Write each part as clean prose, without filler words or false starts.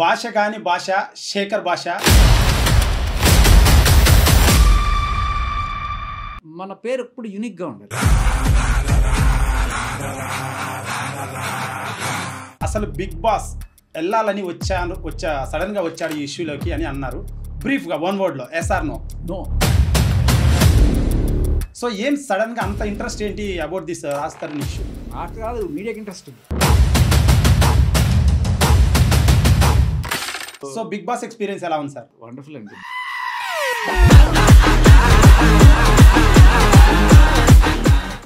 భాష గాని భాష శేఖర్ భాష మన పేరు ఎప్పుడు యూనిక్ గా ఉండాలి. అసలు బిగ్ బాస్ వెళ్ళాలని సడన్ గా వచ్చాడు ఈ ఇష్యూలోకి అని అన్నారు. బ్రీఫ్ గా వన్ వర్డ్ లో ఎస్ఆర్ నో? నో. సో ఏం సడన్ గా అంత ఇంట్రెస్ట్ ఏంటి అబౌట్ దిస్ రాజ్ ఇష్యూ? నాకు కాదు, మీడియాకి interest. So big boss experience ఎలా ఉంది సార్? వండర్ఫుల్ అండి.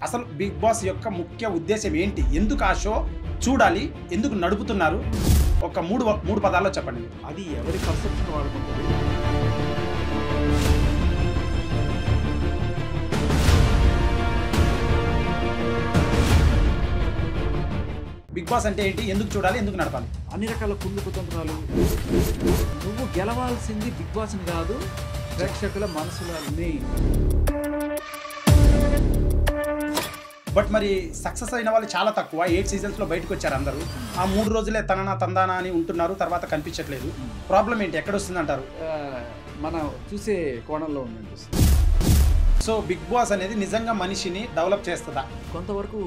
అసలు బిగ్ బాస్ యొక్క ముఖ్య ఉద్దేశం ఏంటి? ఎందుకు ఆ షో చూడాలి? ఎందుకు నడుపుతున్నారు? ఒక మూడు పదాల్లో చెప్పండి. అది ఎవరి పర్సెప్షన్ వాడుకుంటుంది. బిగ్ బాస్ అంటే ఏంటి? ఎందుకు చూడాలి? ఎందుకు నడపాలి? అన్ని రకాల కుళ్ళు కుతంత్రాలు. నువ్వు గెలవాల్సింది బిగ్ బాస్ని కాదు, ప్రేక్షకుల మనసులని. బట్ మరి సక్సెస్ అయిన వాళ్ళు చాలా తక్కువ. 8 సీజన్స్లో బయటకు వచ్చారు అందరూ. ఆ 3 రోజులే తననా తందానా అని ఉంటున్నారు, తర్వాత కనిపించట్లేదు. ప్రాబ్లం ఏంటి? ఎక్కడ వస్తుంది అంటారు? మనం చూసే కోణంలో ఉందండి. సో బిగ్ బాస్ అనేది నిజంగా మనిషిని డెవలప్ చేస్తుందా? కొంతవరకు.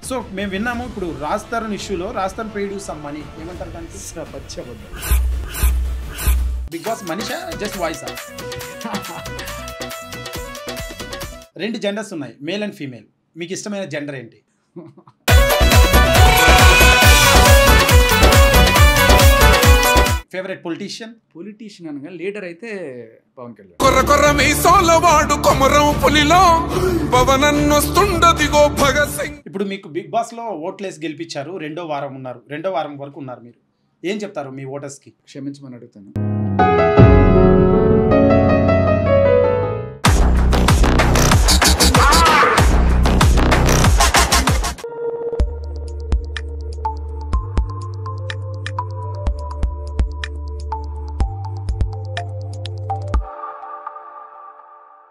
సో మేము విన్నాము ఇప్పుడు రాజ్ తరుణ్ ఇష్యూలో Raj Tarun paid some money ఏమంటారు దానికి? Big boss Manisha just voice? 2 genders ఉన్నాయి, మేల్ అండ్ ఫీమేల్. మీకు ఇష్టమైన జెండర్ ఏంటి? ఫేవరెట్ పొలిటీషియన్ అనగా లీడర్ అయితే పవన్ కళ్యాణ్. కొర్ర కొర్ర మీసాలవాడు కొమరం పులిలో పవనన్నొస్తుండదిగో భగత్ సింగ్. ఇప్పుడు మీకు బిగ్ బాస్ లో ఓట్లేసి గెలిపించారు, రెండో వారం వరకు ఉన్నారు మీరు. ఏం చెప్తారు మీ ఓటర్స్ కి? క్షమించమని అడుగుతాను.